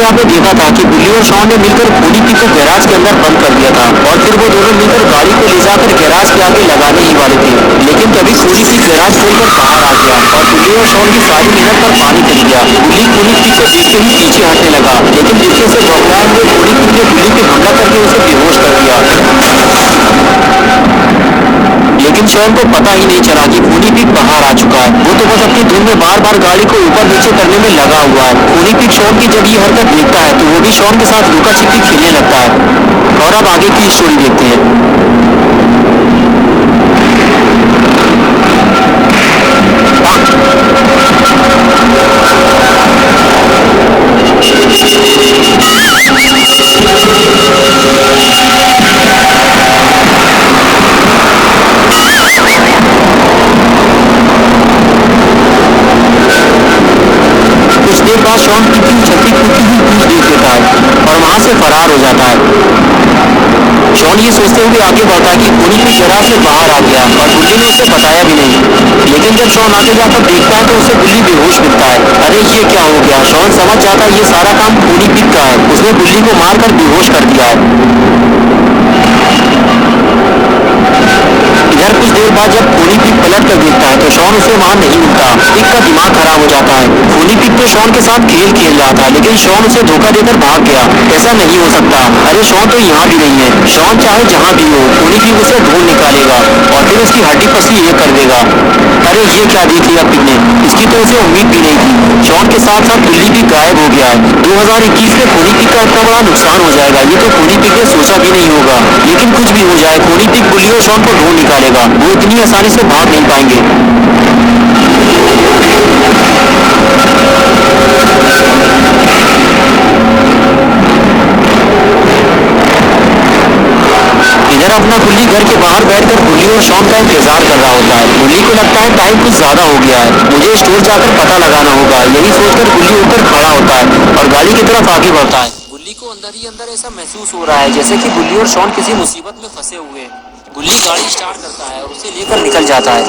यहाँ पे देखा था कि बुल्ली और शॉन ने मिलकर खूनी पिग को गैराज के अंदर बंद कर दिया था और फिर वो दोनों मिलकर गाड़ी को ले जाकर गैराज के आगे लगाने ही वाले थे। लेकिन तभी खूनी पिग गैराज खोलकर बाहर आ गया और बुल्ली और शॉन की सारी मेहनत पर पानी फिर गया। बुल्ली खूनी पिग को देखते ही पीछे हटने लगा, लेकिन पीछे से बौखलाए हुए खूनी पिग ने बुल्ली पे हमला करके उसे बेहोश कर दिया। लेकिन शॉन को पता ही नहीं चला कि खूनी पिग बाहर आ चुका है। वो तो बस अपनी धुन में बार बार गाड़ी को ऊपर नीचे करने में लगा हुआ है। खूनी पिग शॉन की जब ये हरकत देखता है तो वो भी शॉन के साथ लुका छिपी खेलने लगता है। और अब आगे की स्टोरी देखते हैं। कुछ देर बाद शॉन पिग की छठी टूटी हुई पूंछ देख लेता है और वहां से फरार हो जाता है। शॉन ये सोचते हुए आगे बढ़ता है कि खूनी पिग गैराज से बाहर आ गया और बुल्ली ने उसे बताया भी नहीं। लेकिन जब शॉन आगे जाकर देखता है तो उसे बुल्ली बेहोश मिलता है। अरे ये क्या हो गया? शॉन समझ जाता है ये सारा काम खूनी पिग का है। उसने बुल्ली को मारकर बेहोश कर दिया है। इधर कुछ देर बाद जब खूनी पिग पलट कर देखता है तो शॉन उसे वहां नहीं मिलता। पिग का दिमाग खराब हो जाता है। खूनी पिग तो शॉन के साथ खेल खेल रहा था, लेकिन शॉन उसे धोखा देकर भाग गया। ऐसा नहीं हो सकता। अरे शॉन तो यहाँ भी नहीं है। शॉन चाहे जहाँ भी हो, खूनी पिग उसे ढूंढ निकालेगा और फिर उसकी हड्डी पसली ये कर देगा। अरे ये क्या देख लिया पिग ने? इसकी तो उसे उम्मीद भी नहीं थी। शॉन के साथ साथ बुल्ली भी गायब हो गया है। 2021 में खूनी पिग का इतना बड़ा नुकसान हो जाएगा, ये तो खूनी पिग ने सोचा भी नहीं होगा। लेकिन कुछ भी हो जाए, खूनी पिग बुल्ली और शॉन को ढूंढ निकालेगा। वो इतनी आसानी से भाग नहीं पाएंगे। इधर अपना बुल्ली घर के बाहर बैठकर बुल्ली और शॉन का इंतजार कर रहा होता है। बुल्ली को लगता है टाइम कुछ ज्यादा हो गया है, मुझे स्टोर जाकर पता लगाना होगा। यही सोचकर बुल्ली उठकर खड़ा होता है और गाड़ी की तरफ आगे बढ़ता है। बुल्ली को अंदर ही अंदर ऐसा महसूस हो रहा है जैसे कि बुल्ली और शॉन किसी मुसीबत में फंसे हुए हैं। बुल्ली गाड़ी स्टार्ट करता है और उसे लेकर निकल जाता है।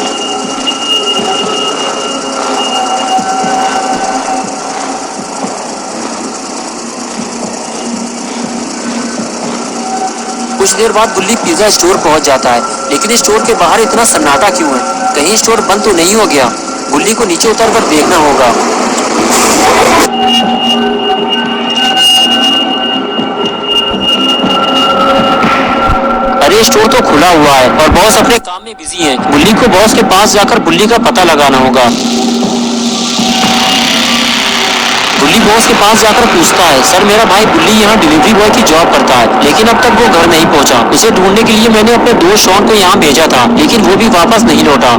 कुछ देर बाद बुल्ली पिज्जा स्टोर पहुंच जाता है, लेकिन स्टोर के बाहर इतना सन्नाटा क्यों है? कहीं स्टोर बंद तो नहीं हो गया? बुल्ली को नीचे उतरकर देखना होगा। अरे स्टोर तो खुला हुआ है और बॉस अपने काम में बिजी हैं। बुल्ली को बॉस के पास जाकर बुल्ली का पता लगाना होगा। बुल्ली बॉस के पास जाकर पूछता है, सर मेरा भाई बुल्ली यहाँ डिलीवरी बॉय की जॉब करता है, लेकिन अब तक वो घर नहीं पहुँचा। उसे ढूंढने के लिए मैंने अपने दोस्त शॉन को यहाँ भेजा था, लेकिन वो भी वापस नहीं लौटा।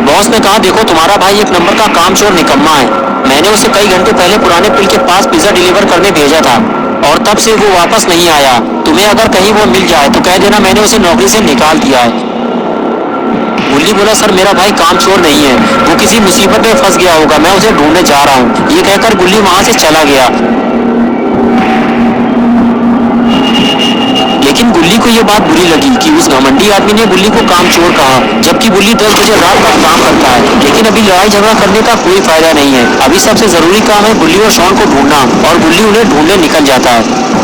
बॉस ने कहा, देखो तुम्हारा भाई एक नंबर का कामचोर निकम्मा है। मैंने उसे कई घंटे पहले पुराने पुल के पास पिज्जा डिलीवर करने भेजा था और तब से वो वापस नहीं आया। तुम्हें अगर कहीं वो मिल जाए तो कह देना मैंने उसे नौकरी से निकाल दिया है। बुल्ली बोला, सर मेरा भाई कामचोर नहीं है, वो किसी मुसीबत में फंस गया होगा, मैं उसे ढूंढने जा रहा हूँ। ये कहकर बुल्ली वहां से चला गया। लेकिन बुल्ली को ये बात बुरी लगी कि उस घमंडी आदमी ने बुल्ली को कामचोर कहा, जबकि बुल्ली 10 बजे रात तक काम करता है। लेकिन अभी लड़ाई झगड़ा करने का कोई फायदा नहीं है। अभी सबसे जरूरी काम है बुल्ली और शॉन को ढूंढना, और बुल्ली उन्हें ढूंढने निकल जाता है।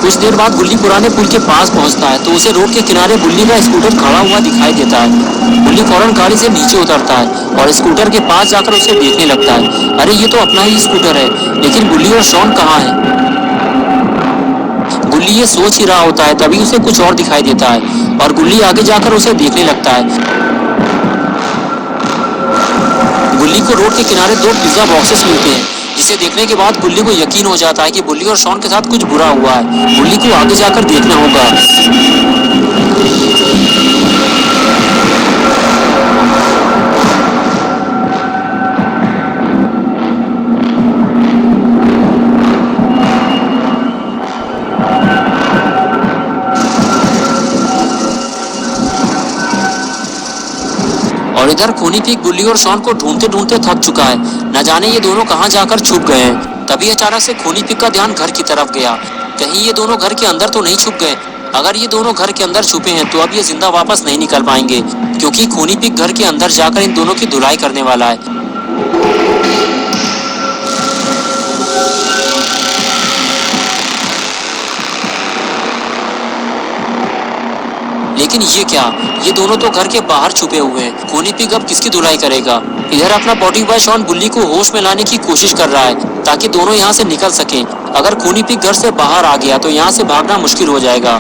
कुछ देर बाद बुल्ली पुराने पुल के पास पहुंचता है तो उसे रोड के किनारे बुल्ली का स्कूटर खड़ा हुआ दिखाई देता है। बुल्ली फौरन गाड़ी से नीचे उतरता है और स्कूटर के पास जाकर उसे देखने लगता है। अरे ये तो अपना ही स्कूटर है, लेकिन बुल्ली और शॉन कहाँ हैं? बुल्ली ये सोच ही रहा होता है, तभी उसे कुछ और दिखाई देता है और बुल्ली आगे जाकर उसे देखने लगता है। बुल्ली को रोड के किनारे 2 पिज्जा बॉक्सेस मिलते हैं, जिसे देखने के बाद बुल्ली को यकीन हो जाता है कि बुल्ली और शॉन के साथ कुछ बुरा हुआ है। बुल्ली को आगे जाकर देखना होगा। और इधर खूनी पिग बुल्ली और शॉन को ढूंढते ढूंढते थक चुका है। न जाने ये दोनों कहां जाकर छुप गए हैं। तभी अचानक से खूनी पिग का ध्यान घर की तरफ गया। कहीं ये दोनों घर के अंदर तो नहीं छुप गए? अगर ये दोनों घर के अंदर छुपे हैं तो अब ये जिंदा वापस नहीं निकल पाएंगे, क्योंकि खूनी पिग घर के अंदर जाकर इन दोनों की धुलाई करने वाला है। लेकिन ये क्या, ये दोनों तो घर के बाहर छुपे हुए हैं। खूनी पिग अब किसकी धुलाई करेगा? इधर अपना बॉडी बॉय शॉन बुल्ली को होश में लाने की कोशिश कर रहा है ताकि दोनों यहाँ से निकल सकें। अगर खूनी पिग घर से बाहर आ गया तो यहाँ से भागना मुश्किल हो जाएगा।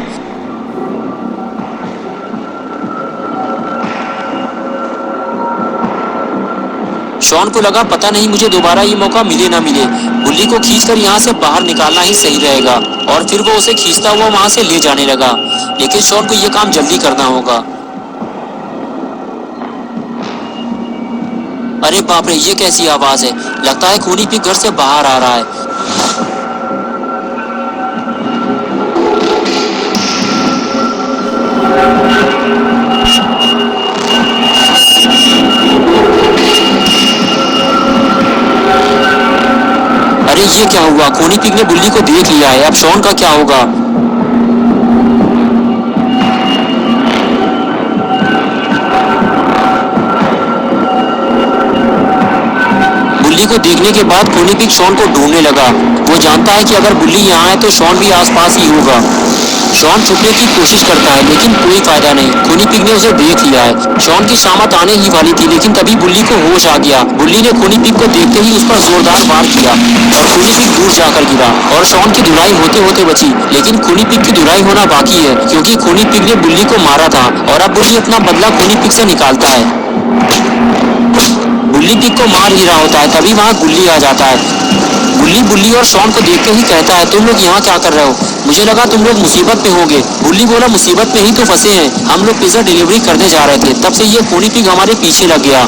शॉन को लगा पता नहीं मुझे दोबारा ये मौका मिले ना मिले। बुल्ली को खींचकर यहाँ से बाहर निकालना ही सही रहेगा। और फिर वो उसे खींचता हुआ वहां से ले जाने लगा। लेकिन शॉन को ये काम जल्दी करना होगा। अरे बाप रे, ये कैसी आवाज है? लगता है खूनी पिग घर से बाहर आ रहा है। अरे ये क्या हुआ? खूनी पिग ने बुल्ली को देख लिया है। अब शॉन का क्या होगा? बुल्ली को देखने के बाद खूनी पिग शॉन को ढूंढने लगा। वो जानता है कि अगर बुल्ली यहाँ है तो शॉन भी आसपास ही होगा। शॉन छुपने की कोशिश करता है लेकिन कोई फायदा नहीं। खूनी पिग ने उसे देख लिया है। शॉन की शामत आने ही वाली थी लेकिन तभी बुल्ली को होश आ गया। बुल्ली ने खूनी पिग को देखते ही उस पर जोरदार वार किया और खूनी पिग दूर जाकर गिरा और शॉन की धुलाई होते होते बची। लेकिन खूनी पिग की धुलाई होना बाकी है क्योंकि खूनी पिग ने बुल्ली को मारा था और अब बुल्ली अपना बदला खूनी पिग से निकालता है। बुल्ली पिग को मार ही रहा होता है तभी वहाँ गुल्ली आ जाता है। बुल्ली और शॉन को देखते ही कहता है, तुम लोग यहाँ क्या कर रहे हो? मुझे लगा तुम लोग मुसीबत में होगे। बुल्ली बोला, मुसीबत में ही तो फंसे हैं। हम लोग पिज्जा डिलीवरी करने जा रहे थे, तब से ये खूनी पिग हमारे पीछे लग गया।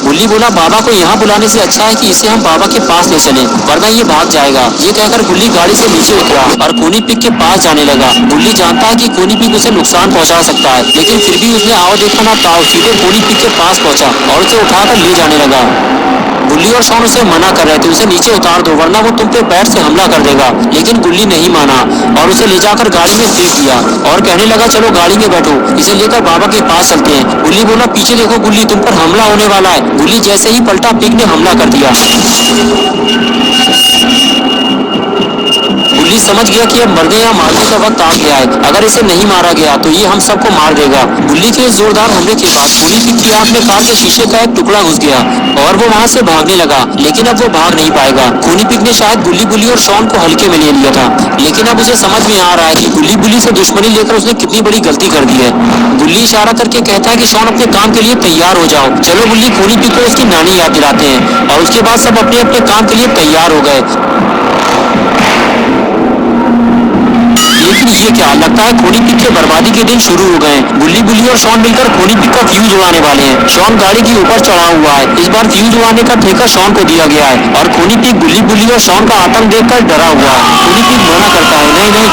बुल्ली बोला, बाबा को यहाँ बुलाने से अच्छा है कि इसे हम बाबा के पास ले चलें, वरना ये भाग जाएगा। ये कहकर बुल्ली गाड़ी से नीचे उतरा और खूनी पिग के पास जाने लगा। बुल्ली जानता है कि खूनी पिग उसे नुकसान पहुंचा सकता है, लेकिन फिर भी उसने आओ देखा ना ताओ सीधे खूनी पिग के पास पहुंचा और उसे उठाकर ले जाने लगा। बुल्ली और शॉन उसे मना कर रहे थे, उसे नीचे उतार दो वरना वो तुम पे बैट से हमला कर देगा। लेकिन बुल्ली नहीं माना और उसे ले जाकर गाड़ी में फेंक दिया और कहने लगा, चलो गाड़ी में बैठो, इसे लेकर बाबा के पास चलते हैं। बुल्ली बोला, पीछे देखो बुल्ली, तुम पर हमला होने वाला है। बुल्ली जैसे ही पलटा, पिग ने हमला कर दिया। बुल्ली समझ गया कि अब मरने या मारने का वक्त आ गया है। अगर इसे नहीं मारा गया तो ये हम सबको मार देगा। बुल्ली के इस जोरदार हमले के बाद खूनी पिग की आंख में कार के शीशे का एक टुकड़ा घुस गया और वो वहां से भागने लगा। लेकिन अब वो भाग नहीं पाएगा। खूनी पिग ने शायद बुल्ली और शॉन को हल्के में ले लिया था, लेकिन अब उसे समझ में आ रहा है कि बुल्ली से दुश्मनी लेकर उसने कितनी बड़ी गलती कर दी है। बुल्ली इशारा करके कहता है कि शॉन अपने काम के लिए तैयार हो जाओ। चलो बुल्ली खूनी पिग को उसकी नानी याद दिलाते हैं और उसके बाद सब अपने अपने काम के लिए तैयार हो गए। लेकिन ये क्या, लगता है खूनी पिग के बर्बादी के दिन शुरू हो गए हैं। बुल्ली और शॉन मिलकर खूनी पिग का फ्यूज उड़ाने वाले हैं। शॉन गाड़ी के ऊपर चढ़ा हुआ है। इस बार फ्यूज उड़ाने का ठेका शॉन को दिया गया है और खूनी पिग बुल्ली और शॉन का आतंक देखकर डरा हुआ है। खूनी पिग मना करता है, नहीं नहीं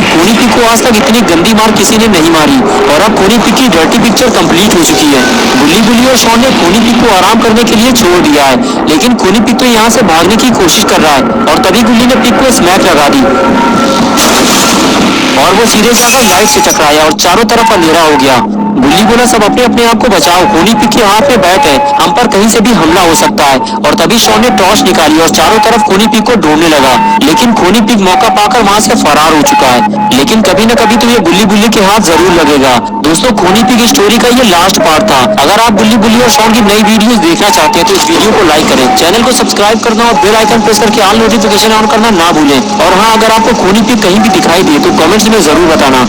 खूनी पिग को आज तक इतनी गंदी मार किसी ने नहीं मारी और अब खूनी पिग की डर्टी पिक्चर कंप्लीट हो चुकी है। बुल्ली और शॉन ने खूनी पिग को आराम करने के लिए छोड़ दिया है, लेकिन खूनी पिग तो यहाँ से भागने की कोशिश कर रहा है और तभी गुल्ली ने पिग को स्मैक लगा दी और वो सीधे जाकर लाइट से टकराया और चारों तरफ अंधेरा हो गया। बुल्ली बोला, सब अपने अपने आप को बचाओ, खूनी पिग के हाथ में बैट है, हम पर कहीं से भी हमला हो सकता है। और तभी शॉन ने टॉर्च निकाली और चारों तरफ खूनी पिग को ढूंढने लगा, लेकिन खूनी पिग मौका पाकर वहां से फरार हो चुका है। लेकिन कभी न कभी तो ये बुल्ली के हाथ जरूर लगेगा। दोस्तों, खूनी पिग स्टोरी का ये लास्ट पार्ट था। अगर आप बुल्ली और शॉन की नई वीडियोस देखना चाहते हैं तो इस वीडियो को लाइक करें, चैनल को सब्सक्राइब करना और बेल आइकन प्रेस करके ऑल नोटिफिकेशन ऑन करना ना भूलें। और हाँ, अगर आपको खूनी पिग कहीं भी दिखाई दे तो कमेंट्स में जरूर बताना।